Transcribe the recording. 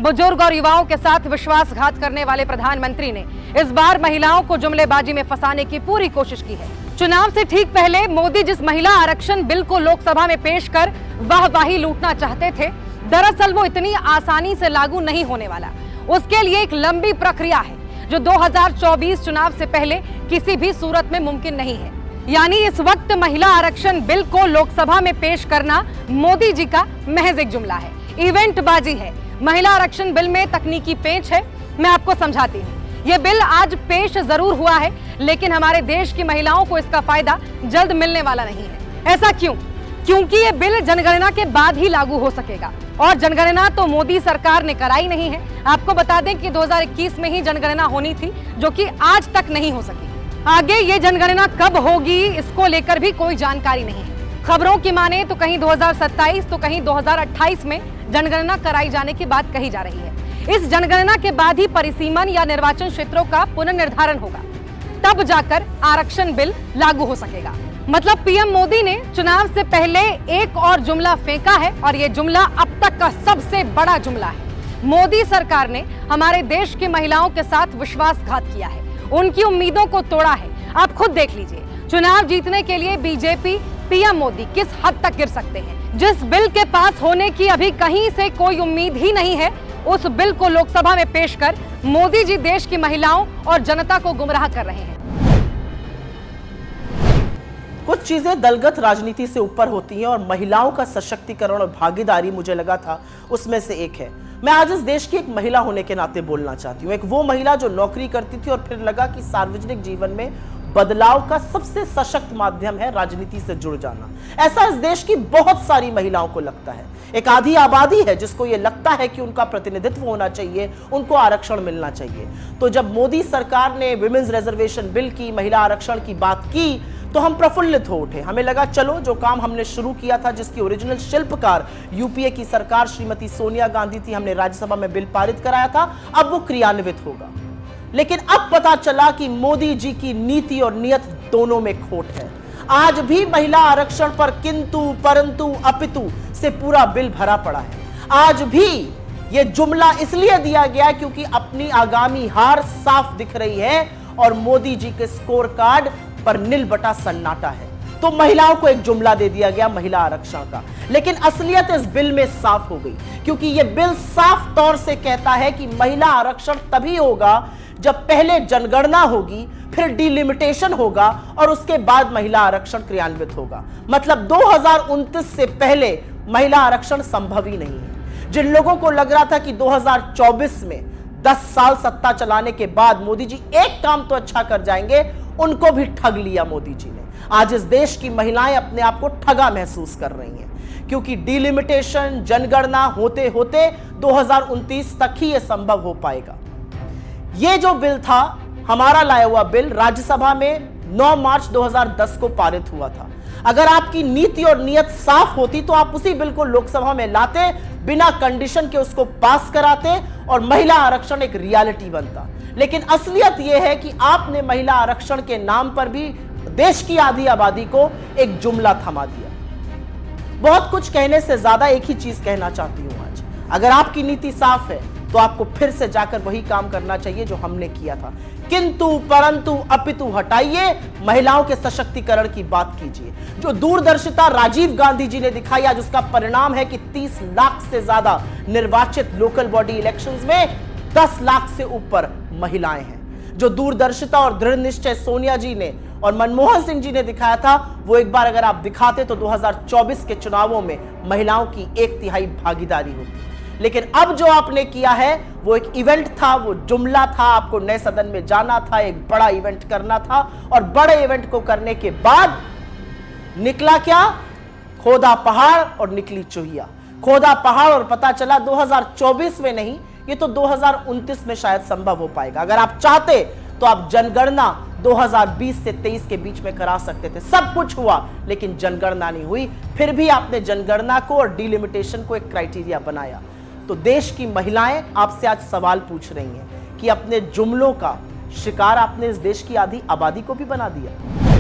बुजुर्ग और युवाओं के साथ विश्वासघात करने वाले प्रधानमंत्री ने इस बार महिलाओं को जुमलेबाजी में फंसाने की पूरी कोशिश की है। चुनाव से ठीक पहले मोदी जिस महिला आरक्षण बिल को लोकसभा में पेश कर वाहवाही लूटना चाहते थे, दरअसल वो इतनी आसानी से लागू नहीं होने वाला। उसके लिए एक लंबी प्रक्रिया है जो 2024 चुनाव से पहले किसी भी सूरत में मुमकिन नहीं है। यानी इस वक्त महिला आरक्षण बिल को लोकसभा में पेश करना मोदी जी का महज एक जुमला है, इवेंटबाजी है। महिला आरक्षण बिल में तकनीकी पेच है, मैं आपको समझाती हूँ। ये बिल आज पेश जरूर हुआ है, लेकिन हमारे देश की महिलाओं को इसका फायदा जल्द मिलने वाला नहीं है। ऐसा क्यों? क्योंकि ये बिल जनगणना के बाद ही लागू हो सकेगा, और जनगणना तो मोदी सरकार ने कराई नहीं है। आपको बता दें कि 2021 में ही जनगणना होनी थी, जो कि आज तक नहीं हो सकी। आगे ये जनगणना कब होगी, इसको लेकर भी कोई जानकारी नहीं है। खबरों की माने तो कहीं 2027 तो कहीं 2028 में जनगणना कराई जाने की बात कही जा रही है। इस जनगणना के बाद ही परिसीमन या निर्वाचन क्षेत्रों का पुनर्निर्धारण होगा, तब जाकर आरक्षण बिल लागू हो सकेगा। मतलब पीएम मोदी ने चुनाव से पहले एक और जुमला फेंका है, और यह जुमला अब तक का सबसे बड़ा जुमला है। मोदी सरकार ने हमारे देश की महिलाओं के साथ विश्वासघात किया है, उनकी उम्मीदों को तोड़ा है। आप खुद देख लीजिए, चुनाव जीतने के लिए बीजेपी, पीएम मोदी किस हद तक गिर सकते हैं। जिस बिल के पास होने की अभी कहीं से कोई उम्मीद ही नहीं है, उस बिल को लोकसभा में पेश कर मोदी जी देश की महिलाओं और जनता को गुमराह कर रहे हैं। कुछ चीजें दलगत राजनीति से ऊपर होती हैं, और महिलाओं का सशक्तिकरण और भागीदारी मुझे लगा था उसमें से एक है। मैं आज इस देश की एक महिला होने के नाते बोलना चाहती हूँ। एक वो महिला जो नौकरी करती थी और फिर लगा कि सार्वजनिक जीवन में बदलाव का सबसे सशक्त माध्यम है राजनीति से जुड़ जाना। ऐसा इस देश की बहुत सारी महिलाओं को लगता है। एक आधी आबादी है जिसको ये लगता है कि उनका प्रतिनिधित्व होना चाहिए, उनको आरक्षण मिलना चाहिए। तो जब मोदी सरकार ने विमेंस रिजर्वेशन बिल की, महिला आरक्षण की बात की, तो हम प्रफुल्लित हो उठे। हमें लगा चलो जो काम हमने शुरू किया था, जिसकी ओरिजिनल शिल्पकार यूपीए की सरकार श्रीमती सोनिया गांधी थी, हमने राज्यसभा में बिल पारित कराया था, अब वो क्रियान्वित होगा। लेकिन अब पता चला कि मोदी जी की नीति और नियत दोनों में खोट है। आज भी महिला आरक्षण पर किंतु परंतु अपितु से पूरा बिल भरा पड़ा है। आज भी यह जुमला इसलिए दिया गया क्योंकि अपनी आगामी हार साफ दिख रही है, और मोदी जी के स्कोर कार्ड पर नील बटा सन्नाटा है। तो महिलाओं को एक जुमला दे दिया गया महिला आरक्षण का, लेकिन असलियत इस बिल में साफ हो गई, क्योंकि यह बिल साफ तौर से कहता है कि महिला आरक्षण तभी होगा जब पहले जनगणना होगी, फिर डिलिमिटेशन होगा, और उसके बाद महिला आरक्षण क्रियान्वित होगा। मतलब 2029 से पहले महिला आरक्षण संभव ही नहीं है। जिन लोगों को लग रहा था कि 2024 में 10 साल सत्ता चलाने के बाद मोदी जी एक काम तो अच्छा कर जाएंगे, उनको भी ठग लिया मोदी जी ने। आज इस देश की महिलाएं अपने आप को ठगा महसूस कर रही हैं, क्योंकि डिलिमिटेशन, जनगणना होते होते 2029 तक ही यह संभव हो पाएगा। यह जो बिल था, हमारा लाया हुआ बिल, राज्यसभा में 9 मार्च 2010 को पारित हुआ था। अगर आपकी नीति और नियत साफ होती तो आप उसी बिल को लोकसभा में लाते, बिना कंडीशन के उसको पास कराते, और महिला आरक्षण एक रियलिटी बनता। लेकिन असलियत यह है कि आपने महिला आरक्षण के नाम पर भी देश की आधी आबादी को एक जुमला थमा दिया। बहुत कुछ कहने से ज्यादा एक ही चीज कहना चाहती हूं आज। अगर आपकी नीति साफ है तो आपको फिर से जाकर वही काम करना चाहिए जो हमने किया था। किंतु परंतु अपितु हटाइए, महिलाओं के सशक्तिकरण की बात कीजिए। जो दूरदर्शिता राजीव गांधी जी ने दिखाई, आज उसका परिणाम है कि 30 लाख से ज्यादा निर्वाचित लोकल बॉडी इलेक्शंस में 10 लाख से ऊपर महिलाएं हैं। जो दूरदर्शिता और दृढ़ निश्चय सोनिया जी ने और मनमोहन सिंह जी ने दिखाया था, वो एक बार अगर आप दिखाते तो 2024 के चुनावों में महिलाओं की 1/3 भागीदारी होती। लेकिन अब जो आपने किया है वो एक इवेंट था, वो जुमला था। आपको नए सदन में जाना था, एक बड़ा इवेंट करना था, और बड़े इवेंट को करने के बाद निकला क्या? खोदा पहाड़ और निकली चूहिया। खोदा पहाड़ और पता चला 2024 में नहीं, ये तो 2029 में शायद संभव हो पाएगा। अगर आप चाहते तो आप जनगणना 2020 से 23 के बीच में करा सकते थे। सब कुछ हुआ, लेकिन जनगणना नहीं हुई। फिर भी आपने जनगणना को और डिलिमिटेशन को एक क्राइटेरिया बनाया। तो देश की महिलाएं आपसे आज सवाल पूछ रही हैं कि अपने जुमलों का शिकार आपने इस देश की आधी आबादी को भी बना दिया।